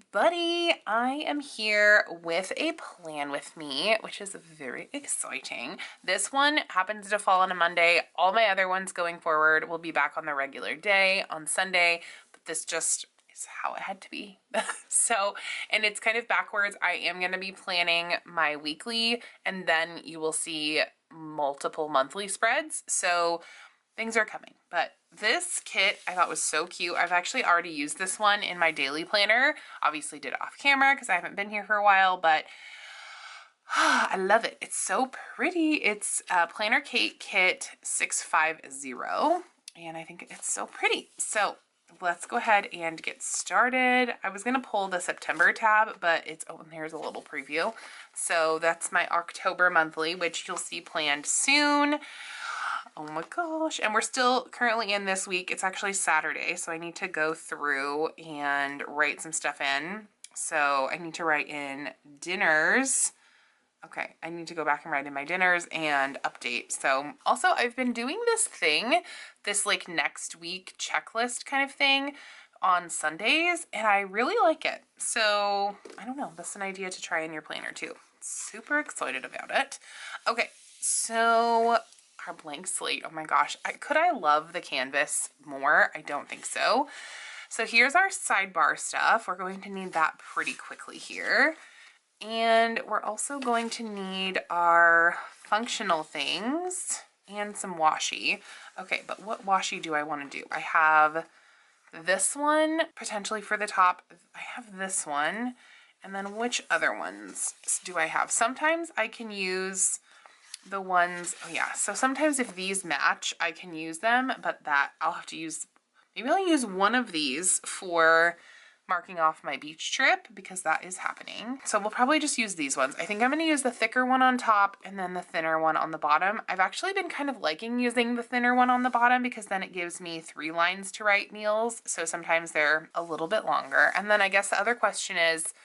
everybody. I am here with a plan with me, which is very exciting. This one happens to fall on a Monday. All my other ones going forward will be back on the regular day on Sunday, but this just is how it had to be. And it's kind of backwards. I am going to be planning my weekly, and then you will see multiple monthly spreads. So things are coming, but this kit I thought was so cute. I've actually already used this one in my daily planner. Obviously did it off camera because I haven't been here for a while, but I love it. It's so pretty. It's Planner Kate Kit 650, and I think it's so pretty. So let's go ahead and get started. I was gonna pull the September tab, but it's, oh, and there's a little preview. So that's my October monthly, which you'll see planned soon. Oh my gosh. And we're still currently in this week. It's actually Saturday, so I need to go through and write some stuff in. So I need to write in dinners. Okay, I need to go back and write in my dinners and update. So also I've been doing this thing, this like next week checklist kind of thing on Sundays, and I really like it. So I don't know, that's an idea to try in your planner too. Super excited about it. Okay, so our blank slate. Oh my gosh. Could I love the canvas more? I don't think so. So here's our sidebar stuff. We're going to need that pretty quickly here. And we're also going to need our functional things and some washi. Okay, but what washi do I want to do? I have this one potentially for the top. I have this one. And then which other ones do I have? Sometimes I can use the ones, oh yeah, so sometimes if these match, I can use them, but that I'll have to use, maybe I'll use one of these for marking off my beach trip because that is happening. So we'll probably just use these ones. I think I'm going to use the thicker one on top and then the thinner one on the bottom. I've actually been kind of liking using the thinner one on the bottom because then it gives me 3 lines to write meals. So sometimes they're a little bit longer. And then I guess the other question is,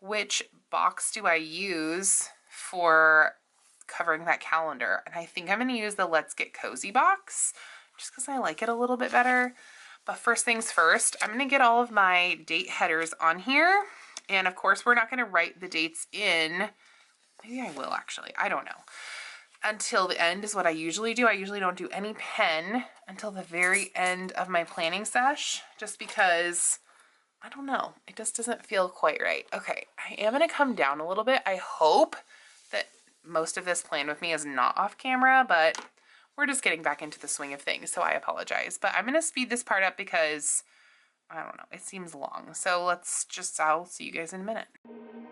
which box do I use for covering that calendar? And I think I'm going to use the Let's Get Cozy box just because I like it a little bit better. But first things first, I'm going to get all of my date headers on here. And of course, we're not going to write the dates in. Maybe I will actually. I don't know. Until the end is what I usually do. I usually don't do any pen until the very end of my planning sesh, just because, I don't know, it just doesn't feel quite right. Okay, I am going to come down a little bit. I hope that most of this plan with me is not off camera, but we're just getting back into the swing of things, so I apologize. But I'm going to speed this part up because, I don't know, it seems long. So I'll see you guys in a minute.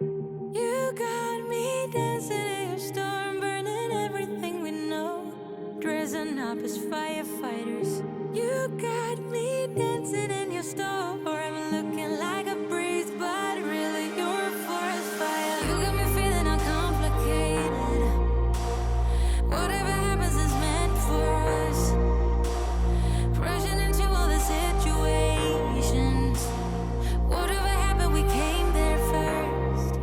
You got me dancing in your storm, burning everything we know, dressing up as firefighters. You got me dancing in your storm, I'm looking like a breeze, but really you're a forest fire. You got me feeling uncomplicated. Whatever happens is meant for us. Rushing into all the situations. Whatever happened, we came there first.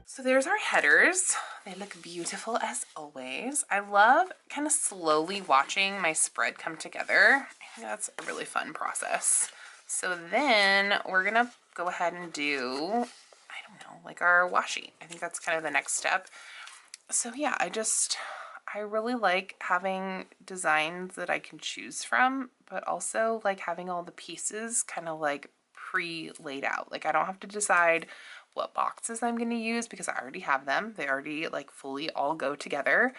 So there's our headers. They look beautiful as always. I love kind of slowly watching my spread come together. I think that's a really fun process. So then we're gonna go ahead and do, I don't know, like our washi. I think that's kind of the next step. So yeah, I really like having designs that I can choose from, but also like having all the pieces kind of like pre-laid out. Like I don't have to decide what boxes I'm going to use because I already have them. They already like fully all go together.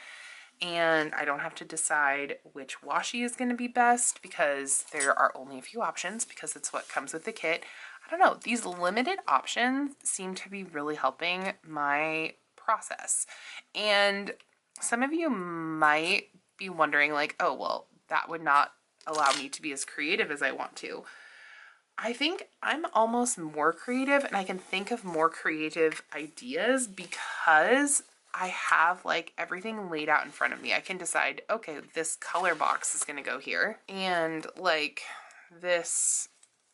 And I don't have to decide which washi is going to be best because there are only a few options because it's what comes with the kit. I don't know. These limited options seem to be really helping my process. And some of you might be wondering like, oh, well, that would not allow me to be as creative as I want to. I think I'm almost more creative and I can think of more creative ideas because I have like everything laid out in front of me. I can decide, okay, this color box is going to go here. And like this,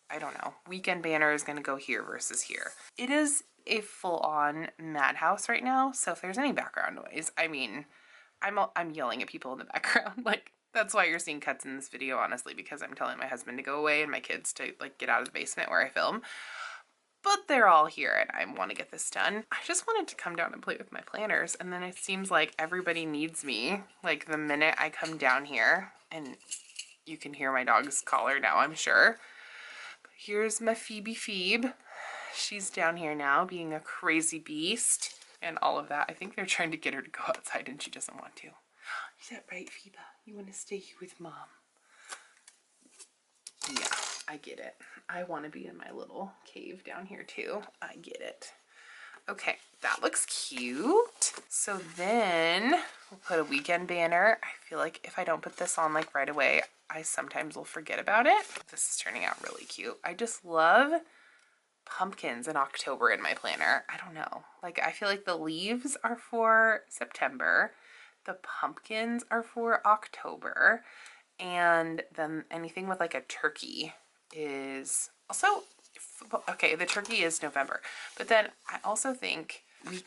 I don't know, weekend banner is going to go here versus here. It is a full-on madhouse right now. So if there's any background noise, I mean, I'm yelling at people in the background. Like, that's why you're seeing cuts in this video, honestly, because I'm telling my husband to go away and my kids to like get out of the basement where I film. but they're all here and I want to get this done. I just wanted to come down and play with my planners, and then it seems like everybody needs me. Like the minute I come down here, and you can hear my dog's collar now, I'm sure. But here's my Phoebe. She's down here now being a crazy beast and all of that. I think they're trying to get her to go outside and she doesn't want to. Is that right, Phoebe? You want to stay here with Mom? Yeah, I get it. I want to be in my little cave down here too. I get it. Okay, that looks cute. So then we'll put a weekend banner. I feel like if I don't put this on like right away, I sometimes will forget about it. This is turning out really cute. I just love pumpkins in October in my planner. I don't know. Like I feel like the leaves are for September. The pumpkins are for October. And then anything with like a turkey is also, okay, the turkey is November. But then I also think we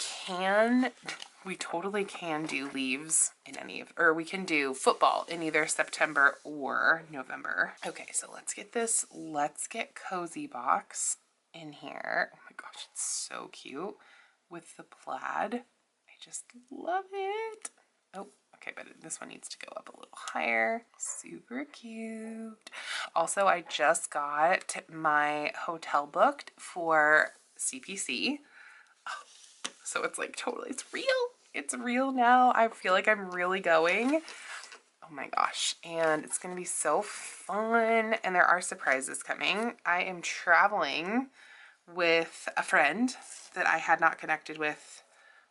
totally can do leaves in any of, or we can do football in either September or November. Okay, so let's get Cozy Box in here. Oh my gosh, it's so cute with the plaid. I just love it. Oh, okay, but this one needs to go up a little higher. Super cute. Also, I just got my hotel booked for CPC. So it's like totally, it's real. It's real now. I feel like I'm really going. Oh my gosh. And it's going to be so fun. And there are surprises coming. I am traveling with a friend that I had not connected with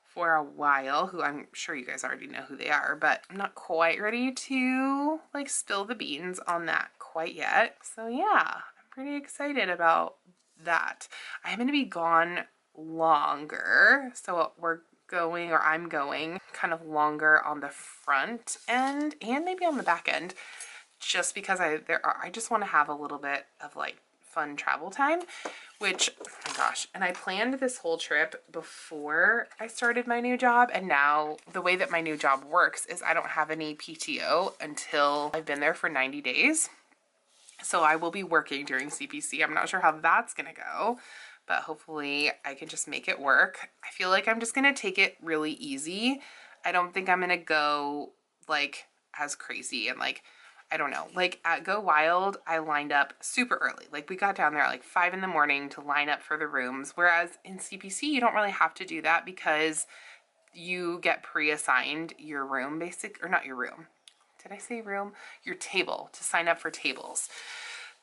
for a while, who I'm sure you guys already know who they are, but I'm not quite ready to like spill the beans on that quite yet. So yeah, I'm pretty excited about that. I'm going to be gone longer. So I'm going kind of longer on the front end and maybe on the back end, just because I just want to have a little bit of like fun travel time, which, oh my gosh, and I planned this whole trip before I started my new job, and now the way that my new job works is I don't have any PTO until I've been there for 90 days. So I will be working during CPC. I'm not sure how that's gonna go, but hopefully I can just make it work. I feel like I'm just gonna take it really easy. I don't think I'm gonna go like as crazy and like, I don't know, like at Go Wild, I lined up super early. Like we got down there at like 5 in the morning to line up for the rooms. Whereas in CPC, you don't really have to do that because you get pre-assigned your room, or not your room. Did I say room? Your table, to sign up for tables.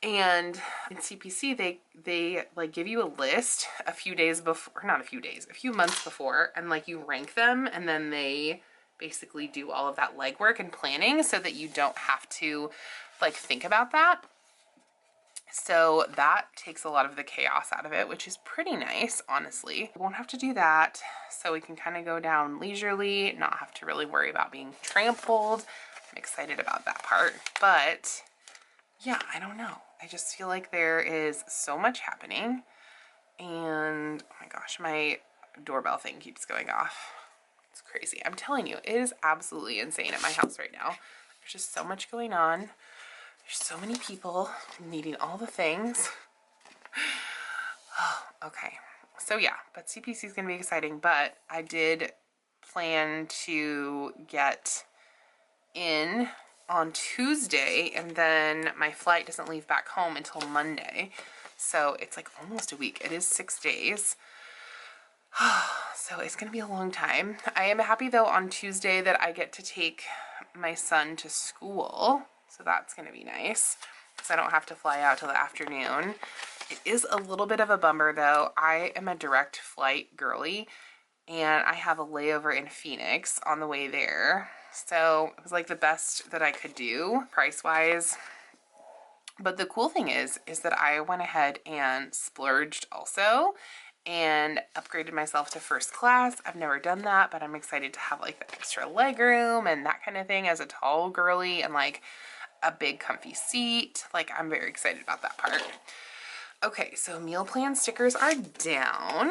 And in CPC, they like give you a list a few days before, not a few days, a few months before, and like you rank them, and then they basically do all of that legwork and planning so that you don't have to like think about that. So that takes a lot of the chaos out of it, which is pretty nice, honestly. We won't have to do that, so we can kind of go down leisurely, not have to really worry about being trampled. I'm excited about that part, but yeah, I don't know. I just feel like there is so much happening, and oh my gosh, my doorbell thing keeps going off. It's crazy. I'm telling you, it is absolutely insane at my house right now. There's just so much going on. There's so many people needing all the things. Oh, okay. So yeah, but CPC is going to be exciting, but I did plan to get in on Tuesday, and then my flight doesn't leave back home until Monday. So it's like almost a week. It is 6 days. So it's going to be a long time. I am happy though on Tuesday that I get to take my son to school. So that's going to be nice because I don't have to fly out till the afternoon. It is a little bit of a bummer though. I am a direct flight girly and I have a layover in Phoenix on the way there. So it was like the best that I could do price-wise. But the cool thing is that I went ahead and splurged also and upgraded myself to first class. I've never done that, but I'm excited to have like the extra leg room and that kind of thing as a tall girly, and like a big comfy seat. Like I'm very excited about that part. Okay, so meal plan stickers are down.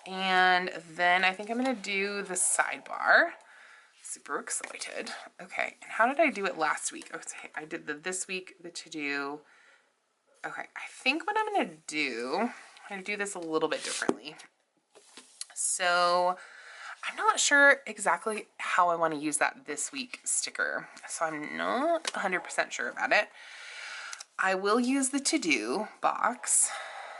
And then I think I'm gonna do the sidebar. Super excited. Okay, and how did I do it last week? Okay, I did this week, the to-do. Okay, I think what I'm gonna do I'm going to do this a little bit differently. So I'm not sure exactly how I want to use that this week sticker. So I'm not 100% sure about it. I will use the to-do box.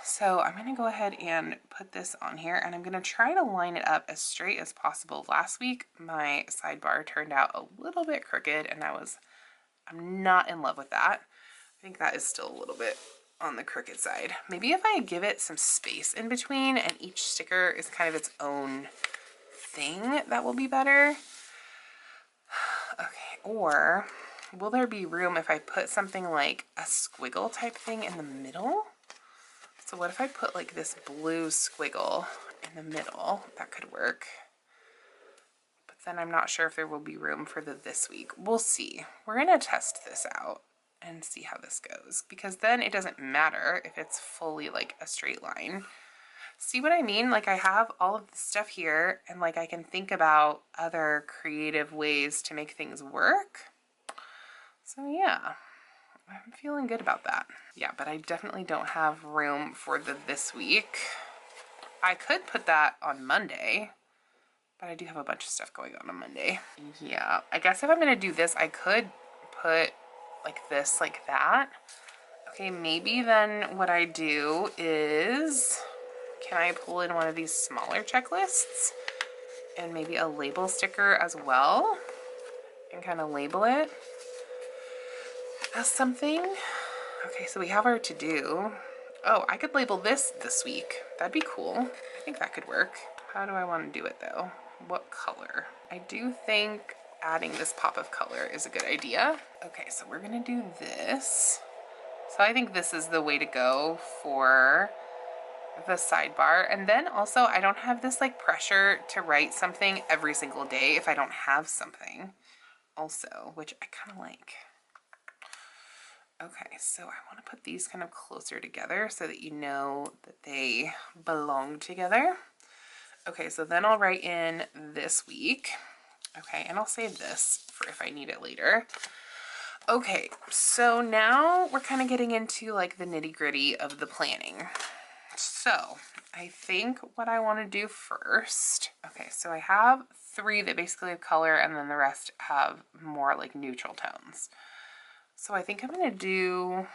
So I'm going to go ahead and put this on here, and I'm going to try to line it up as straight as possible. Last week, my sidebar turned out a little bit crooked, and I'm not in love with that. I think that is still a little bit on the crooked side. Maybe if I give it some space in between and each sticker is kind of its own thing, that will be better. Okay, or will there be room if I put something like a squiggle type thing in the middle? So what if I put like this blue squiggle in the middle? That could work. But then I'm not sure if there will be room for the this week. We'll see. We're gonna test this out and see how this goes, because then it doesn't matter if it's fully like a straight line. See what I mean? Like I have all of this stuff here, and like I can think about other creative ways to make things work. So yeah, I'm feeling good about that. Yeah, but I definitely don't have room for the this week. I could put that on Monday, but I do have a bunch of stuff going on Monday. Yeah, I guess if I'm gonna do this, I could put like this, like that. Okay, maybe then what I do is, can I pull in one of these smaller checklists and maybe a label sticker as well and kind of label it as something? Okay, so we have our to-do. Oh, I could label this week. That'd be cool. I think that could work. How do I want to do it though? What color? I do think adding this pop of color is a good idea. Okay, so we're gonna do this. So I think this is the way to go for the sidebar. And then also I don't have this like pressure to write something every single day if I don't have something also, which I kind of like. Okay, so I want to put these kind of closer together so that you know that they belong together. Okay, so then I'll write in this week. Okay, and I'll save this for if I need it later. Okay, so now we're kind of getting into like the nitty-gritty of the planning. So I think what I want to do first, okay, so I have 3 that basically have color, and then the rest have more like neutral tones. So I think I'm going to do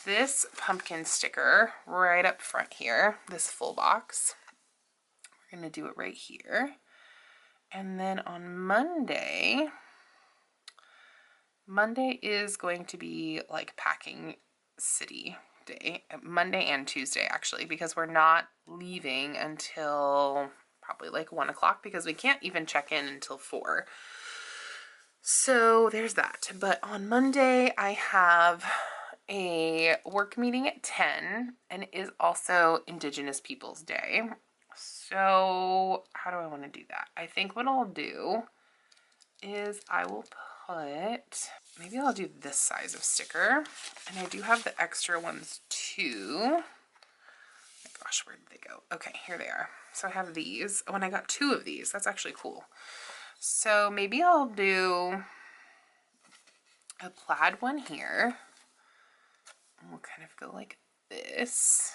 this pumpkin sticker right up front here, this full box. We're going to do it right here. And then on Monday is going to be like packing city day, Monday and Tuesday actually, because we're not leaving until probably like 1 o'clock because we can't even check in until 4. So there's that. But on Monday I have a work meeting at 10, and it is also Indigenous Peoples Day. So how do I want to do that? I think what I'll do is I will put, maybe I'll do this size of sticker, and I do have the extra ones too. Oh my gosh, where did they go? Okay, here they are. So I have these. Oh, and I got 2 of these. That's actually cool. So maybe I'll do a plaid one here. We'll kind of go like this.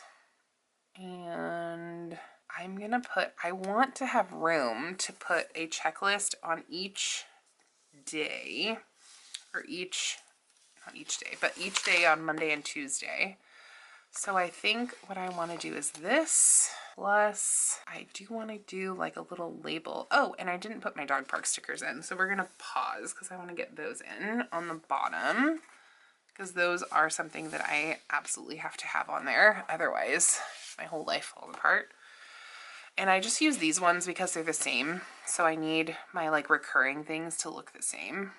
And I'm gonna put, I want to have room to put a checklist on each day, or not each day, but each day on Monday and Tuesday. So I think what I want to do is this, plus I do want to do like a little label. Oh, and I didn't put my dog park stickers in, so we're gonna pause because I want to get those in on the bottom, because those are something that I absolutely have to have on there. Otherwise, my whole life falls apart. And I just use these ones because they're the same. So I need my like recurring things to look the same.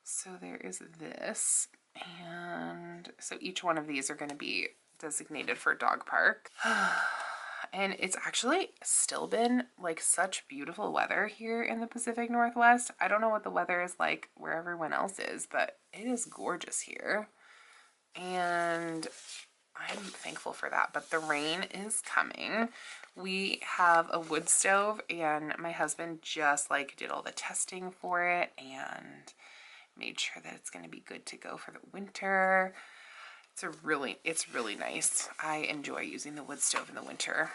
So there is this. And so each one of these are going to be designated for dog park. And it's actually still been like such beautiful weather here in the Pacific Northwest. I don't know what the weather is like where everyone else is, but it is gorgeous here. And I'm thankful for that, but the rain is coming. We have a wood stove, and my husband just like did all the testing for it and made sure that it's going to be good to go for the winter. It's really nice. I enjoy using the wood stove in the winter.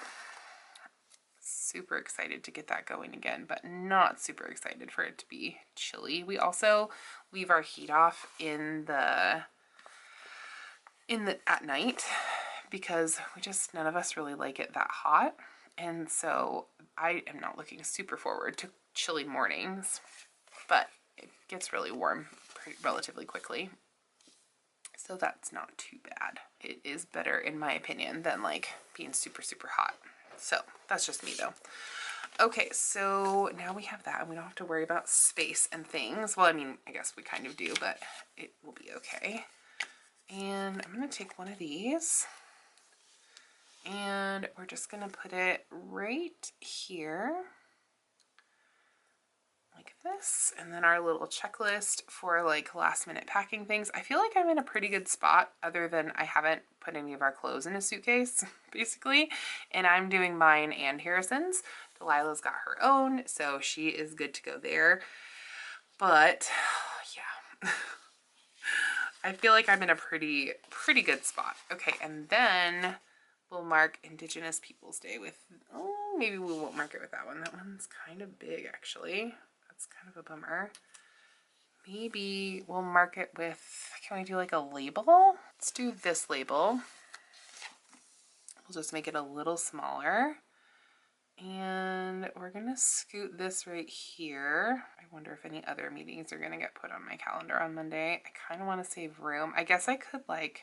Super excited to get that going again, but not super excited for it to be chilly. We also leave our heat off at night because none of us really like it that hot. And so I am not looking super forward to chilly mornings, but it gets really warm relatively quickly. So that's not too bad. It is better, in my opinion, than like being super, super hot. So that's just me though. Okay, so now we have that and we don't have to worry about space and things. Well, I mean, I guess we kind of do, but it will be okay. And I'm gonna take one of these and we're just gonna put it right here like this, and then our little checklist for like last minute packing things. I feel like I'm in a pretty good spot, other than I haven't put any of our clothes in a suitcase basically, and I'm doing mine and Harrison's. Delilah's got her own, so she is good to go there. But yeah, I feel like I'm in a pretty good spot. Okay, and then we'll mark Indigenous Peoples Day with, oh, maybe we won't mark it with that one. That one's kind of big actually. That's kind of a bummer. Maybe we'll mark it with, can we do like a label? Let's do this label. We'll just make it a little smaller. And we're gonna scoot this right here. I wonder if any other meetings are gonna get put on my calendar on Monday. I kind of want to save room. I guess I could like,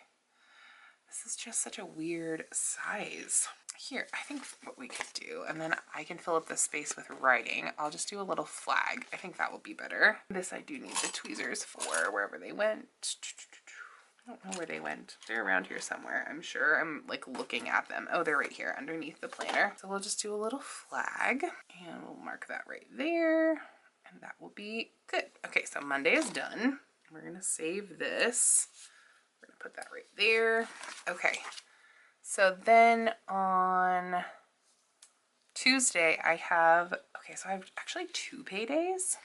this is just such a weird size. Here, I think what we could do, and then I can fill up the space with writing. I'll just do a little flag. I think that will be better. This I do need the tweezers for, wherever they went. I don't know where they went. They're around here somewhere, I'm sure. I'm like looking at them. Oh, they're right here underneath the planner. So we'll just do a little flag and we'll mark that right there. And that will be good. Okay, so Monday is done. We're gonna save this. We're gonna put that right there. Okay. So then on Tuesday I have, okay, so I have actually 2 paydays.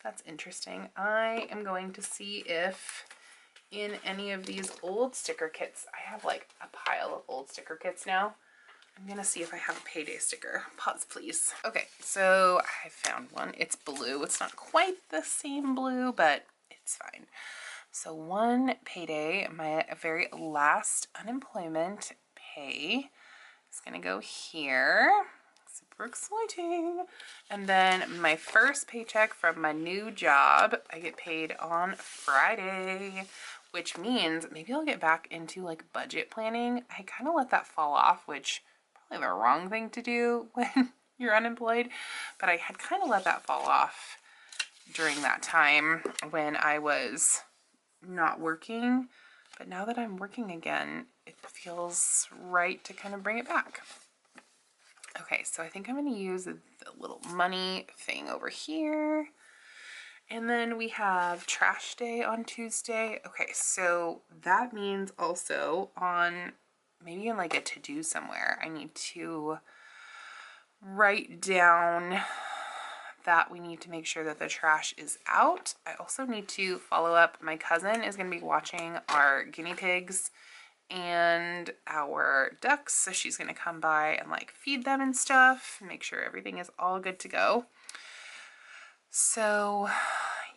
That's interesting. I am going to see if in any of these old sticker kits, I have like a pile of old sticker kits now. I'm gonna see if I have a payday sticker. Pause, please. Okay, so I found one. It's blue. It's not quite the same blue, but it's fine. So one payday, my very last unemployment pay is gonna go here. Super exciting. And then my first paycheck from my new job, I get paid on Friday, which means maybe I'll get back into like budget planning. I kind of let that fall off, which probably the wrong thing to do when you're unemployed, but I had kind of let that fall off during that time when I was not working. But now that I'm working again, it feels right to kind of bring it back. Okay, so I think I'm going to use the little money thing over here. And then we have trash day on Tuesday. Okay, so that means also on, maybe in like a to-do somewhere, I need to write down that we need to make sure that the trash is out. I also need to follow up. My cousin is going to be watching our guinea pigs and our ducks, so she's gonna come by and like feed them and stuff, make sure everything is all good to go. So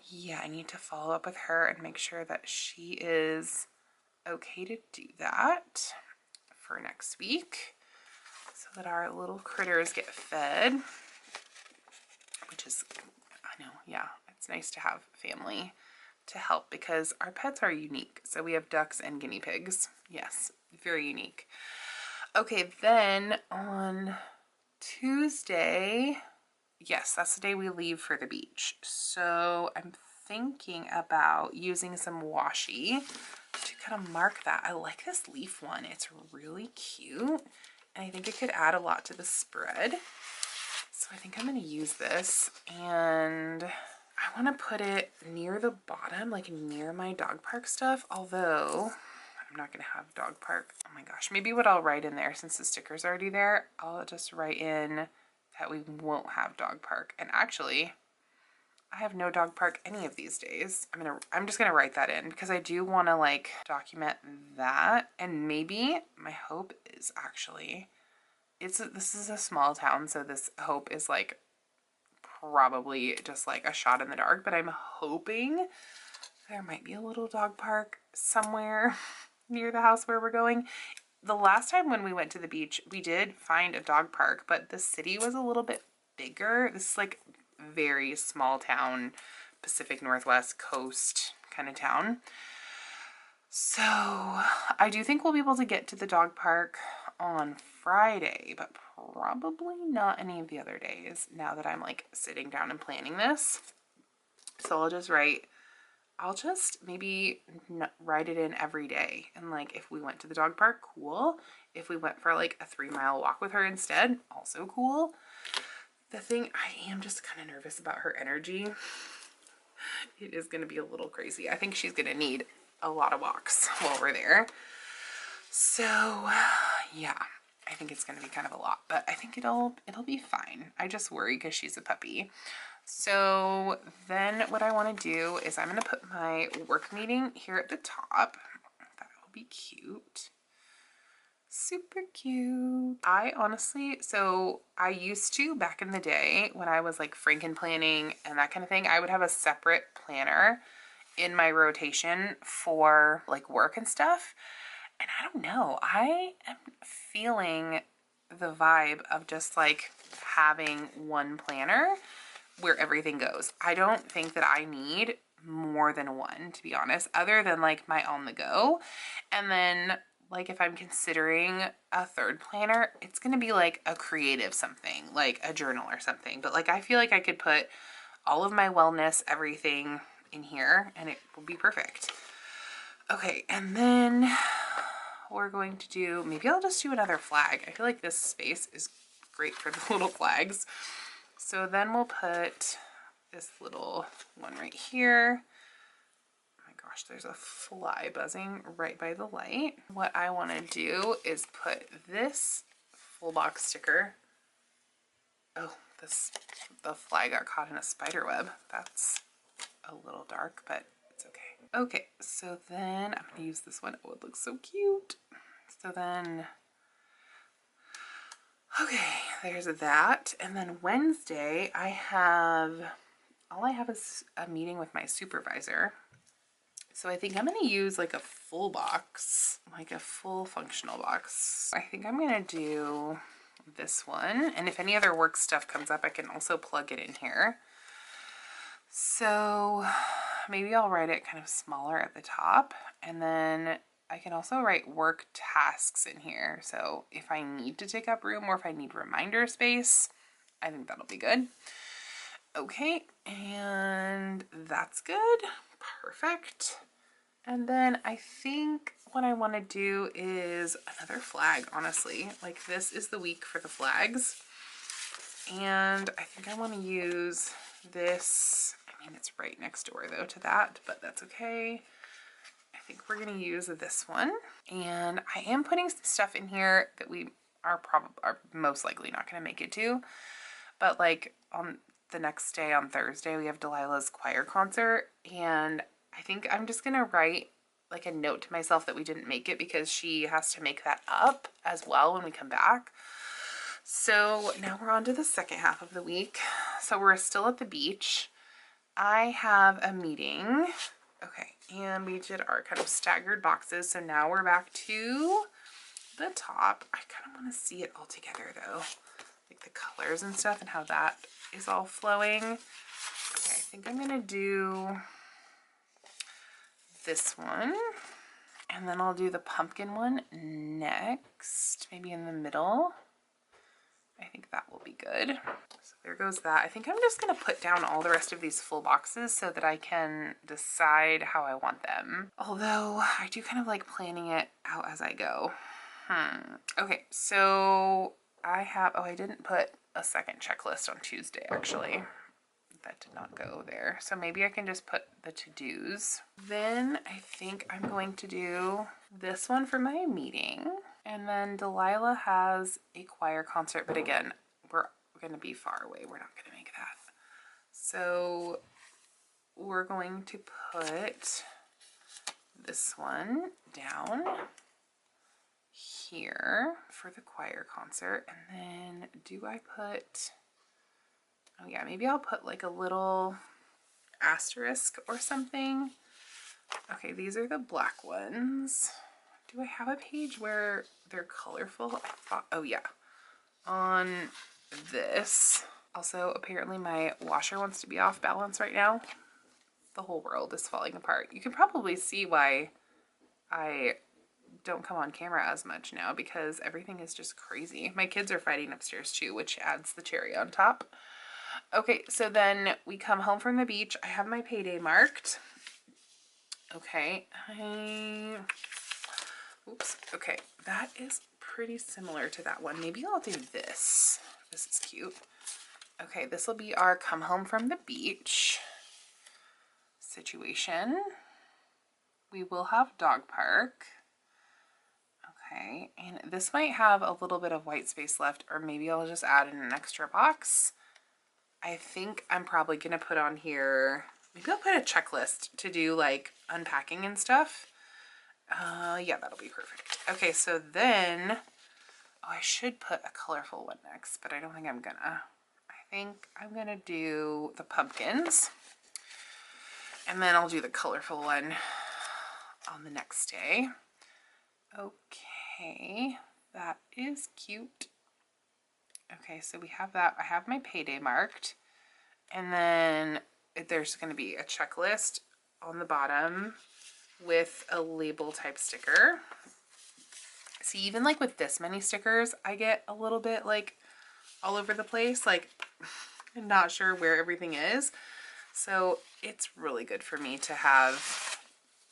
yeah, I need to follow up with her and make sure that she is okay to do that for next week so that our little critters get fed, which is, I know, yeah, it's nice to have family to help because our pets are unique. So we have ducks and guinea pigs. Yes, very unique. Okay, then on Tuesday, yes, that's the day we leave for the beach. So I'm thinking about using some washi to kind of mark that. I like this leaf one. It's really cute. And I think it could add a lot to the spread. So I think I'm going to use this, and I want to put it near the bottom, like near my dog park stuff, although I'm not going to have dog park. Oh my gosh, maybe what I'll write in there, since the sticker's already there, I'll just write in that we won't have dog park. And actually, I have no dog park any of these days. I'm just gonna write that in because I do want to like document that. And maybe my hope is actually this is a small town, so this hope is like probably just like a shot in the dark, but I'm hoping there might be a little dog park somewhere near the house where we're going. The last time when we went to the beach, we did find a dog park, but the city was a little bit bigger. This is like very small town, Pacific Northwest coast kind of town. So I do think we'll be able to get to the dog park on Friday, but probably not any of the other days now that I'm like sitting down and planning this. So I'll just maybe write it in every day. And like, if we went to the dog park, cool. If we went for like a 3-mile walk with her instead, also cool. The thing, I am just kind of nervous about her energy. It is going to be a little crazy. I think she's going to need a lot of walks while we're there. So yeah, I think it's going to be kind of a lot, but I think it'll be fine. I just worry because she's a puppy. So then what I want to do is I'm going to put my work meeting here at the top. That will be cute. Super cute. I used to, back in the day when I was like franken planning and that kind of thing, I would have a separate planner in my rotation for like work and stuff. And I don't know, I am feeling the vibe of just like having one planner where everything goes. I don't think that I need more than one, to be honest, other than like my on the go. And then like if I'm considering a third planner, it's going to be like a creative something, like a journal or something. But like I feel like I could put all of my wellness, everything in here and it will be perfect. Okay, and then we're going to do, maybe I'll just do another flag. I feel like this space is great for the little flags. So then we'll put this little one right here. Oh my gosh, there's a fly buzzing right by the light. What I want to do is put this full box sticker. Oh, the fly got caught in a spider web. That's a little dark, but it's okay. Okay, so then I'm gonna use this one. Oh, it looks so cute. So then, okay, there's that. And then Wednesday, all I have is a meeting with my supervisor. So I think I'm gonna use like a full box, like a full functional box. I think I'm gonna do this one. And if any other work stuff comes up, I can also plug it in here. So maybe I'll write it kind of smaller at the top, and then I can also write work tasks in here. So if I need to take up room or if I need reminder space, I think that'll be good. Okay, and that's good. Perfect. And then I think what I want to do is another flag, honestly. Like this is the week for the flags. And I think I want to use this. I mean, it's right next door though to that, but that's okay. I think we're going to use this one. And I am putting some stuff in here that we are most likely not going to make it to. But like on the next day, on Thursday, we have Delilah's choir concert. And I think I'm just going to write like a note to myself that we didn't make it because she has to make that up as well when we come back. So now we're on to the second half of the week. So we're still at the beach. I have a meeting. Okay, and we did our kind of staggered boxes. So now we're back to the top. I kind of want to see it all together though. Like the colors and stuff and how that is all flowing. Okay, I think I'm going to do this one. And then I'll do the pumpkin one next, maybe in the middle. I think that will be good. So there goes that. I think I'm just going to put down all the rest of these full boxes so that I can decide how I want them. Although I do kind of like planning it out as I go. Okay, so I didn't put a second checklist on Tuesday actually. That did not go there. So maybe I can just put the to-dos. Then I think I'm going to do this one for my meeting. And then Delilah has a choir concert, but again, we're going to be far away. We're not going to make that. So we're going to put this one down here for the choir concert. And then do I put, oh yeah, maybe I'll put like a little asterisk or something. Okay, these are the black ones. Do I have a page where they're colorful? I thought, oh yeah, on this. Also, apparently my washer wants to be off balance right now. The whole world is falling apart. You can probably see why I don't come on camera as much now, because everything is just crazy. My kids are fighting upstairs too, which adds the cherry on top. Okay, so then we come home from the beach. I have my payday marked. Okay, oops, okay, that is pretty similar to that one. Maybe I'll do this. This is cute. Okay, this will be our come home from the beach situation. We will have dog park. Okay, and this might have a little bit of white space left, or maybe I'll just add in an extra box. I think I'm probably gonna put on here, maybe I'll put a checklist to do like unpacking and stuff. Yeah, that'll be perfect. Okay, so then, oh, I should put a colorful one next, but I don't think I'm gonna. I think I'm gonna do the pumpkins, and then I'll do the colorful one on the next day. Okay, that is cute. Okay, so we have that. I have my payday marked, and then there's going to be a checklist on the bottom with a label type sticker. See, even like with this many stickers, I get a little bit like all over the place, like I'm not sure where everything is. So it's really good for me to have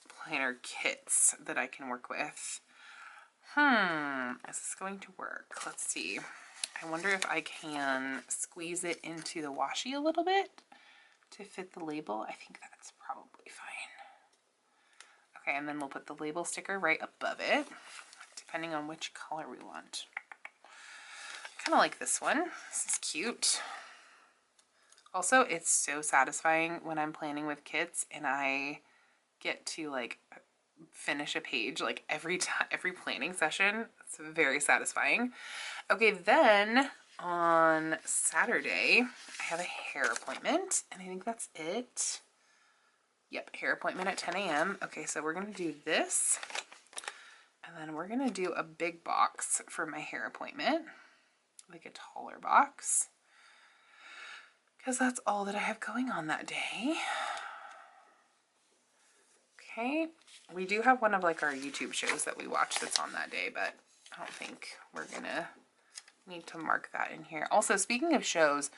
planner kits that I can work with. Is this going to work? Let's see. I wonder if I can squeeze it into the washi a little bit to fit the label. I think that's probably fine. Okay, and then we'll put the label sticker right above it, depending on which color we want. Kind of like this one. This is cute. Also, it's so satisfying when I'm planning with kits and I get to like finish a page like every planning session. It's very satisfying. Okay, then on Saturday I have a hair appointment, and I think that's it. Yep, hair appointment at 10 a.m. Okay, so we're gonna do this, and then we're gonna do a big box for my hair appointment, like a taller box, because that's all that I have going on that day. Okay, we do have one of like our YouTube shows that we watch that's on that day, but I don't think we're gonna need to mark that in here. Also, speaking of shows,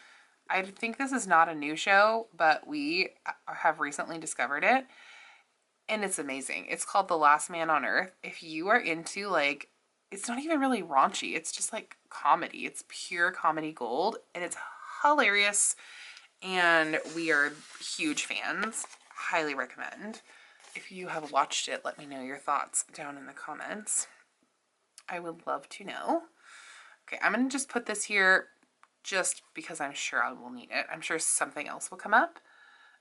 I think this is not a new show, but we have recently discovered it, and it's amazing. It's called The Last Man on Earth. If you are into like, it's not even really raunchy, it's just like comedy. It's pure comedy gold, and it's hilarious, and we are huge fans. Highly recommend. If you have watched it, let me know your thoughts down in the comments. I would love to know. Okay, I'm going to just put this here just because I'm sure I will need it. I'm sure something else will come up.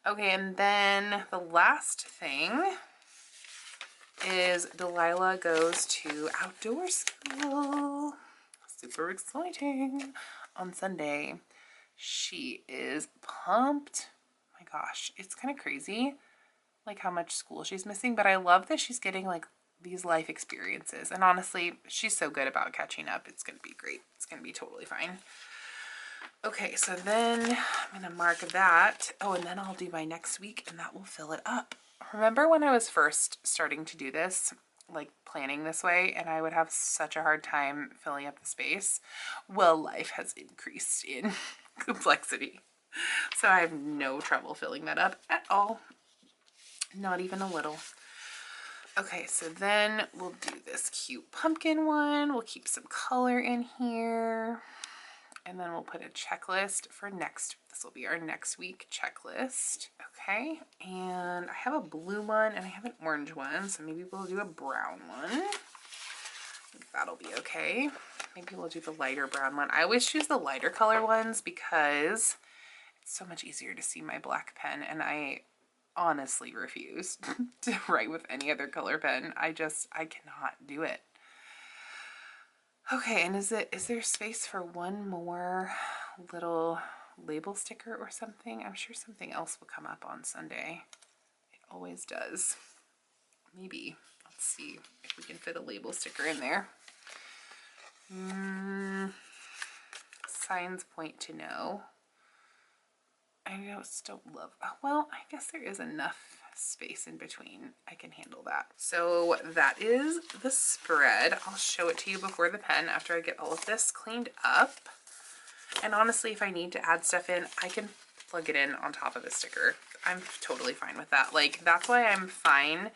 Okay, and then the last thing is Delilah goes to outdoor school. Super exciting. On Sunday. She is pumped. Oh my gosh, it's kind of crazy like how much school she's missing, but I love that she's getting like these life experiences, and honestly she's so good about catching up. It's gonna be great. It's gonna be totally fine. Okay, so then I'm gonna mark that. Oh, and then I'll do my next week, and that will fill it up. Remember when I was first starting to do this, like planning this way, and I would have such a hard time filling up the space? Well, life has increased in complexity, so I have no trouble filling that up at all. Not even a little. Okay, so then we'll do this cute pumpkin one. We'll keep some color in here. And then we'll put a checklist for next. This will be our next week checklist. Okay, and I have a blue one and I have an orange one. So maybe we'll do a brown one. I think that'll be okay. Maybe we'll do the lighter brown one. I always choose the lighter color ones because it's so much easier to see my black pen, and I honestly refuse to write with any other color pen. I cannot do it. Okay, and is there space for one more little label sticker or something? I'm sure something else will come up on Sunday. It always does. Maybe. Let's see if we can fit a label sticker in there. Signs point to no. I know, still love, well, I guess there is enough space in between. I can handle that. So that is the spread. I'll show it to you before the pen after I get all of this cleaned up. And honestly, if I need to add stuff in, I can plug it in on top of the sticker. I'm totally fine with that. Like, that's why I'm fine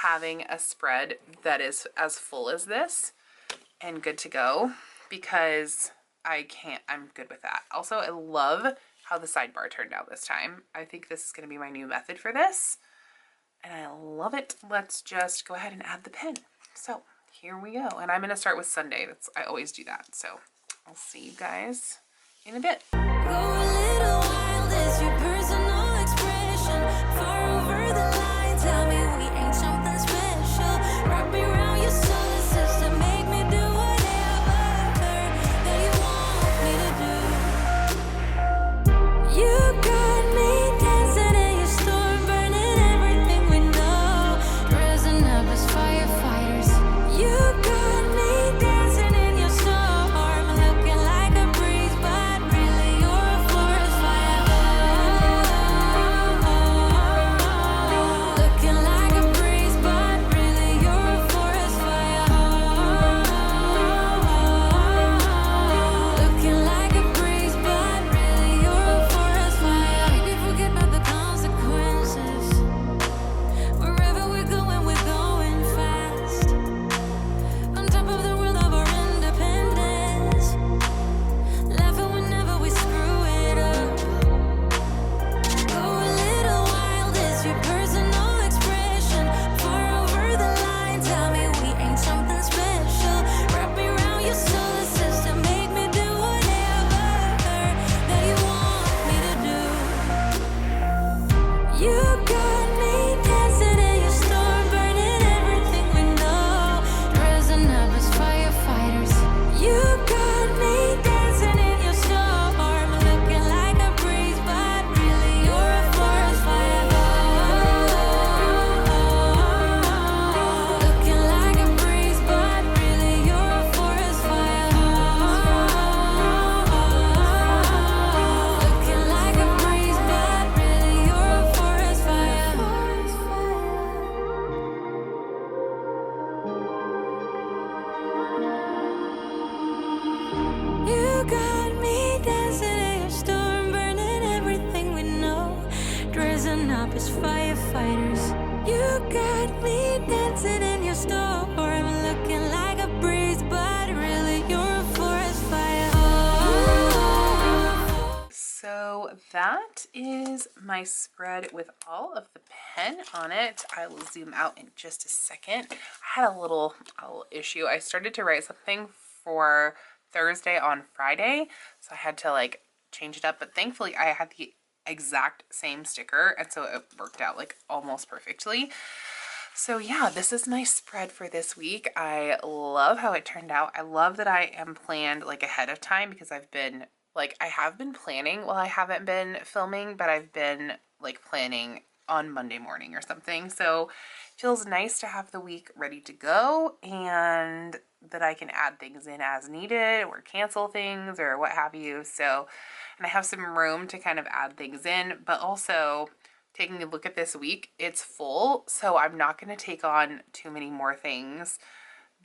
having a spread that is as full as this and good to go, because I'm good with that. Also, I love how the sidebar turned out this time. I think this is going to be my new method for this, and I love it. Let's just go ahead and add the pen. So here we go. And I'm going to start with Sunday. I always do that. So I'll see you guys in a bit. Go a little wild is your personal expression. Far over the line, tell me we ain't something special. Wrap me around your solar system, make me do whatever that you want me to do. You got me dancing in your storm, burning everything we know, dressing up as firefighters. You got me dancing in your storm, looking like a breeze, but really you're a forest fire. Looking like a breeze, but really you're a forest fire. Looking like a breeze, but really you're a forest fire. Maybe forget about the consequences. Wherever we're going fast. On top of the world of our independence. Laughing whenever we screw it up. Go a little wild is your personal expression. Far over the line, tell me we ain't something special. Wrap me around your solar system, make me do whatever that you want me to do. You got me dancing in your storm, burning everything we know, dressing up as firefighters. You got me dancing in your storm, looking like a breeze, but really you're a forest fire. Looking like a breeze, but really you're a forest fire. Looking like a breeze, but really you're a forest fire. You got me dancing in your storm, burning everything we know, dressing up as firefighters. You got me dancing in your storm, looking like a breeze, but really you're a forest fire. So that is my spread with all of the pen on it. I will zoom out in just a second. I had a little issue. I started to write something for Thursday on Friday, so I had to like change it up, but thankfully I had the exact same sticker, and so it worked out like almost perfectly. So yeah, this is my spread for this week. I love how it turned out. I love that I am planned like ahead of time, because I have been planning while I haven't been filming, but I've been like planning on Monday morning or something. So it feels nice to have the week ready to go, and that I can add things in as needed or cancel things or what have you. So, and I have some room to kind of add things in, but also taking a look at this week, it's full. So I'm not going to take on too many more things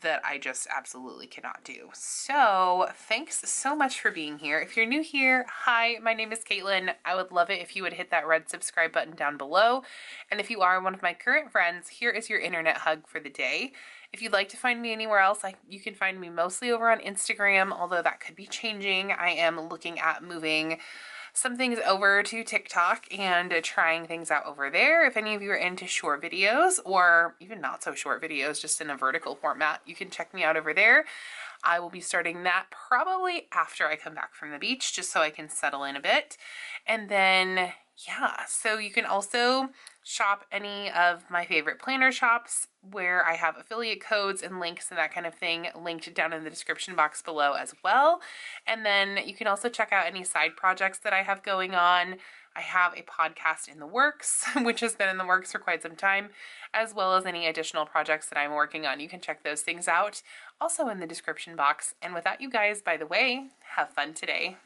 that I just absolutely cannot do. So thanks so much for being here. If you're new here, hi, my name is Caitlin. I would love it if you would hit that red subscribe button down below. And if you are one of my current friends, here is your internet hug for the day. If you'd like to find me anywhere else, you can find me mostly over on Instagram, although that could be changing. I am looking at moving some things over to TikTok and trying things out over there. If any of you are into short videos, or even not so short videos, just in a vertical format, you can check me out over there. I will be starting that probably after I come back from the beach, just so I can settle in a bit. And then Yeah, so you can also shop any of my favorite planner shops where I have affiliate codes and links and that kind of thing linked down in the description box below as well. And then you can also check out any side projects that I have going on. I have a podcast in the works, which has been in the works for quite some time, as well as any additional projects that I'm working on. You can check those things out also in the description box. And with that, you guys, by the way, have fun today.